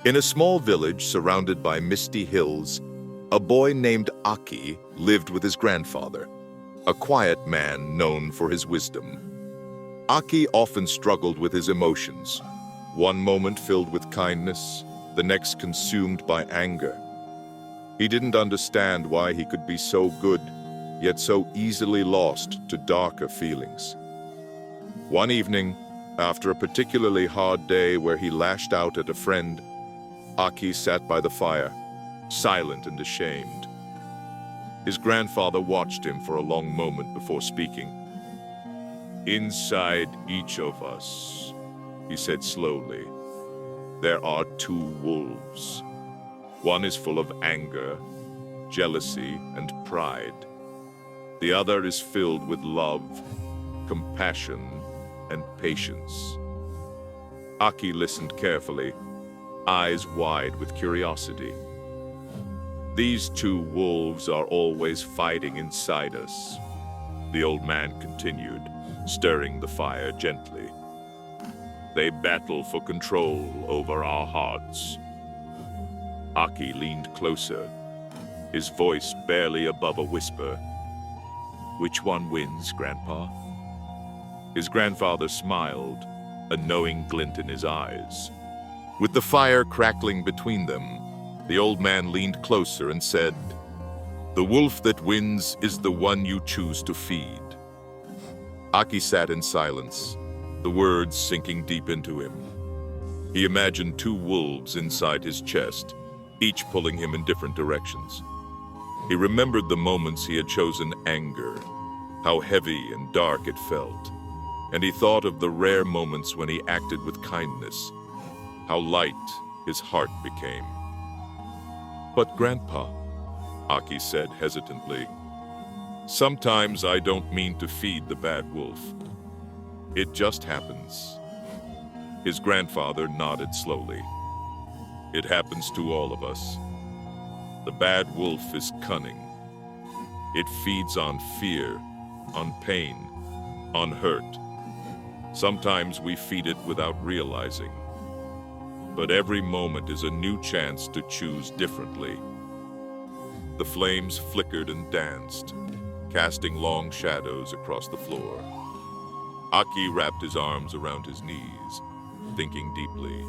In a small village surrounded by misty hills, a boy named Aki lived with his grandfather, a quiet man known for his wisdom. Aki often struggled with his emotions, one moment filled with kindness, the next consumed by anger. He didn't understand why he could be so good, yet so easily lost to darker feelings. One evening, after a particularly hard day where he lashed out at a friend, Aki sat by the fire, silent and ashamed. His grandfather watched him for a long moment before speaking. "Inside each of us," he said slowly, "there are two wolves. One is full of anger, jealousy, and pride. The other is filled with love, compassion, and patience." Aki listened carefully, eyes wide with curiosity. "These two wolves are always fighting inside us," the old man continued, stirring the fire gently. "They battle for control over our hearts." Aki leaned closer, his voice barely above a whisper. "Which one wins, Grandpa?" His grandfather smiled, a knowing glint in his eyes. With the fire crackling between them, the old man leaned closer and said, "The wolf that wins is the one you choose to feed." Aki sat in silence, the words sinking deep into him. He imagined two wolves inside his chest, each pulling him in different directions. He remembered the moments he had chosen anger, how heavy and dark it felt, and he thought of the rare moments when he acted with kindness, how light his heart became. "But Grandpa," Aki said hesitantly, "sometimes I don't mean to feed the bad wolf. It just happens." His grandfather nodded slowly. "It happens to all of us. The bad wolf is cunning. It feeds on fear, on pain, on hurt. Sometimes we feed it without realizing. But every moment is a new chance to choose differently." The flames flickered and danced, casting long shadows across the floor. Aki wrapped his arms around his knees, thinking deeply.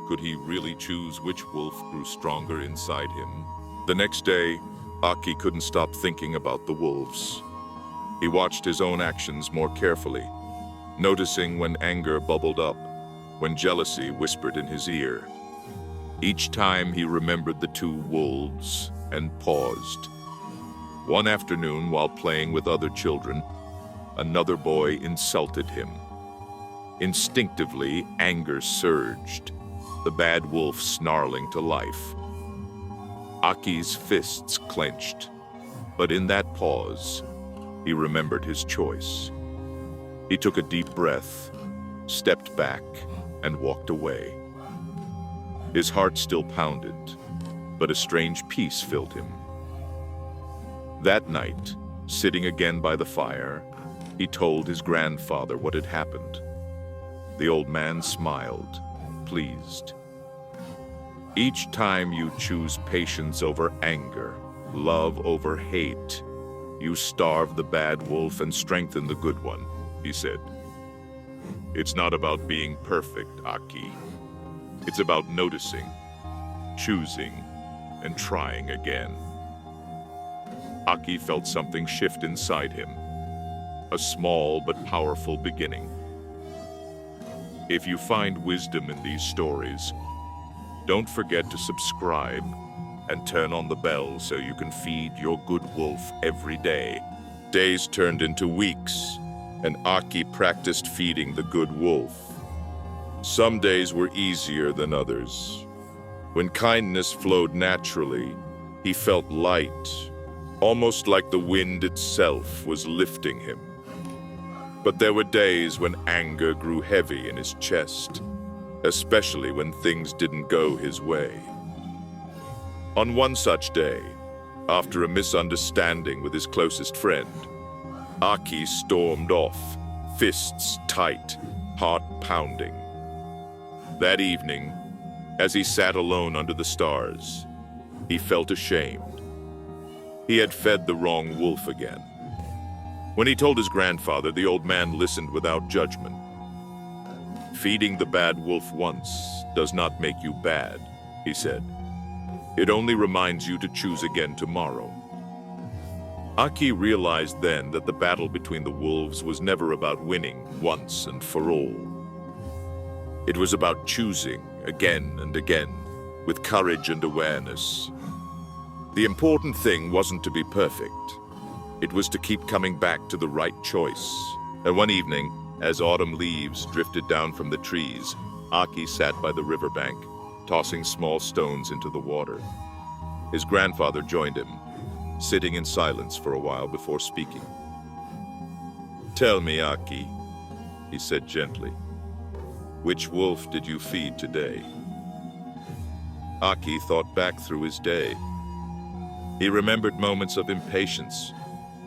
Could he really choose which wolf grew stronger inside him? The next day, Aki couldn't stop thinking about the wolves. He watched his own actions more carefully, noticing when anger bubbled up, when jealousy whispered in his ear. Each time he remembered the two wolves and paused. One afternoon, while playing with other children, another boy insulted him. Instinctively, anger surged, the bad wolf snarling to life. Aki's fists clenched, but in that pause, he remembered his choice. He took a deep breath, stepped back, and walked away. His heart still pounded, but a strange peace filled him. That night, sitting again by the fire, he told his grandfather what had happened. The old man smiled, pleased. "Each time you choose patience over anger, love over hate, you starve the bad wolf and strengthen the good one," he said. "It's not about being perfect, Aki. It's about noticing, choosing, and trying again." Aki felt something shift inside him, a small but powerful beginning. If you find wisdom in these stories, don't forget to subscribe and turn on the bell so you can feed your good wolf every day. Days turned into weeks, and Aki practiced feeding the good wolf. Some days were easier than others. When kindness flowed naturally, he felt light, almost like the wind itself was lifting him. But there were days when anger grew heavy in his chest, especially when things didn't go his way. On one such day, after a misunderstanding with his closest friend, Aki stormed off, fists tight, heart pounding. That evening, As he sat alone under the stars, he felt ashamed. He had fed the wrong wolf again. When he told his grandfather, the old man listened without judgment. "Feeding the bad wolf once does not make you bad," he said. "It only reminds you to choose again tomorrow." Aki realized then that the battle between the wolves was never about winning once and for all. It was about choosing again and again, with courage and awareness. The important thing wasn't to be perfect. It was to keep coming back to the right choice. And one evening, as autumn leaves drifted down from the trees, Aki sat by the riverbank, tossing small stones into the water. His grandfather joined him, sitting in silence for a while before speaking. "Tell me, Aki," he said gently, "which wolf did you feed today?" Aki thought back through his day. He remembered moments of impatience,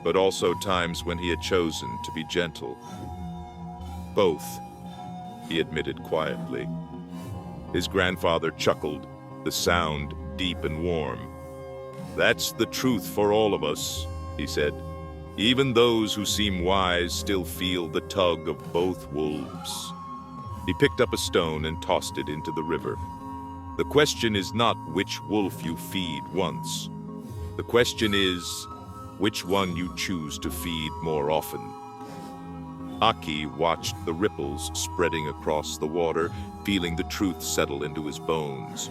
but also times when he had chosen to be gentle. "Both," he admitted quietly. His grandfather chuckled, the sound deep and warm. "That's the truth for all of us," he said. "Even those who seem wise still feel the tug of both wolves." He picked up a stone and tossed it into the river. "The question is not which wolf you feed once. The question is which one you choose to feed more often." Aki watched the ripples spreading across the water, feeling the truth settle into his bones.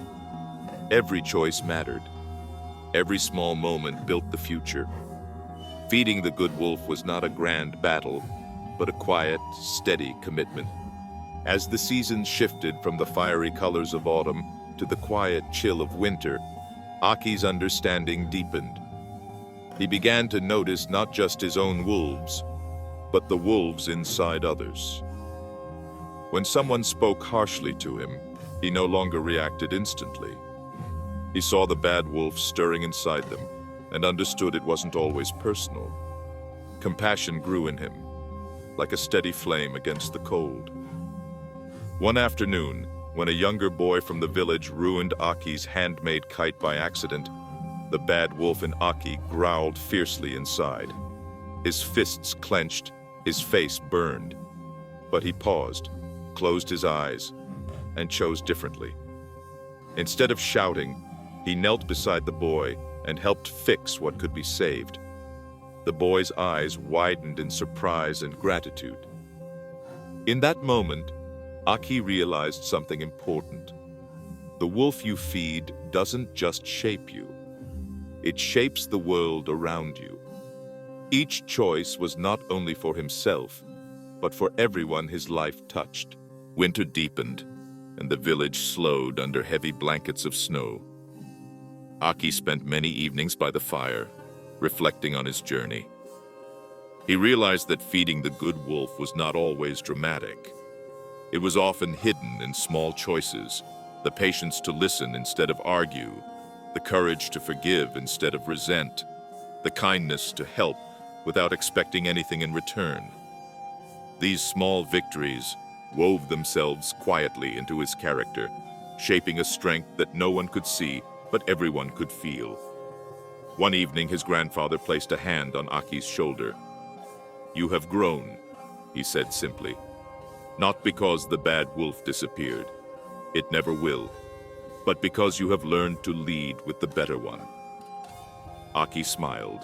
Every choice mattered. Every small moment built the future. Feeding the good wolf was not a grand battle, but a quiet, steady commitment. As the seasons shifted from the fiery colors of autumn to the quiet chill of winter, Aki's understanding deepened. He began to notice not just his own wolves, but the wolves inside others. When someone spoke harshly to him, he no longer reacted instantly. He saw the bad wolf stirring inside them and understood it wasn't always personal. Compassion grew in him, like a steady flame against the cold. One afternoon, when a younger boy from the village ruined Aki's handmade kite by accident, the bad wolf in Aki growled fiercely inside. His fists clenched, his face burned. But he paused, closed his eyes, and chose differently. Instead of shouting, he knelt beside the boy and helped fix what could be saved. The boy's eyes widened in surprise and gratitude. In that moment, Aki realized something important. The wolf you feed doesn't just shape you. It shapes the world around you. Each choice was not only for himself, but for everyone his life touched. Winter deepened, and the village slowed under heavy blankets of snow. Aki spent many evenings by the fire, reflecting on his journey. He realized that feeding the good wolf was not always dramatic. It was often hidden in small choices, the patience to listen instead of argue, the courage to forgive instead of resent, the kindness to help without expecting anything in return. These small victories wove themselves quietly into his character, shaping a strength that no one could see but everyone could feel. One evening, his grandfather placed a hand on Aki's shoulder. "You have grown," he said simply. "Not because the bad wolf disappeared. It never will. But because you have learned to lead with the better one." Aki smiled,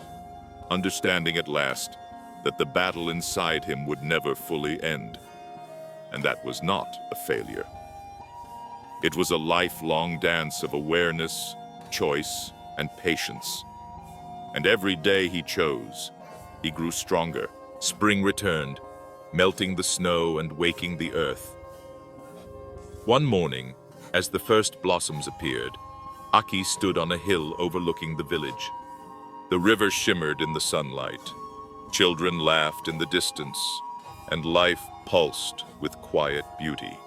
understanding at last that the battle inside him would never fully end. And that was not a failure. It was a lifelong dance of awareness, choice, and patience. And every day he chose, he grew stronger. Spring returned, melting the snow and waking the earth. One morning, as the first blossoms appeared, Aki stood on a hill overlooking the village. The river shimmered in the sunlight. Children laughed in the distance, and life pulsed with quiet beauty.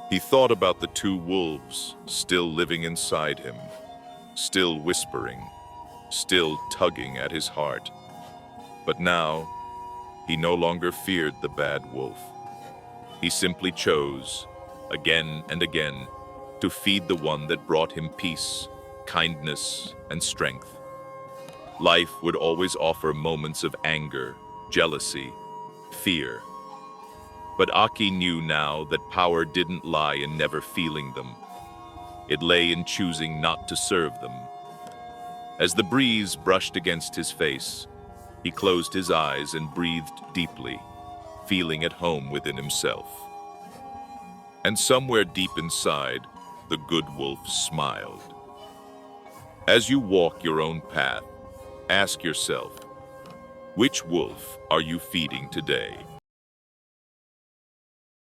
He thought about the two wolves still living inside him, still whispering, still tugging at his heart. But now, he no longer feared the bad wolf. He simply chose, again and again, to feed the one that brought him peace, kindness, and strength. Life would always offer moments of anger, jealousy, fear. But Aki knew now that power didn't lie in never feeling them. It lay in choosing not to serve them. As the breeze brushed against his face, he closed his eyes and breathed deeply, feeling at home within himself. And somewhere deep inside, the good wolf smiled. As you walk your own path, ask yourself, which wolf are you feeding today?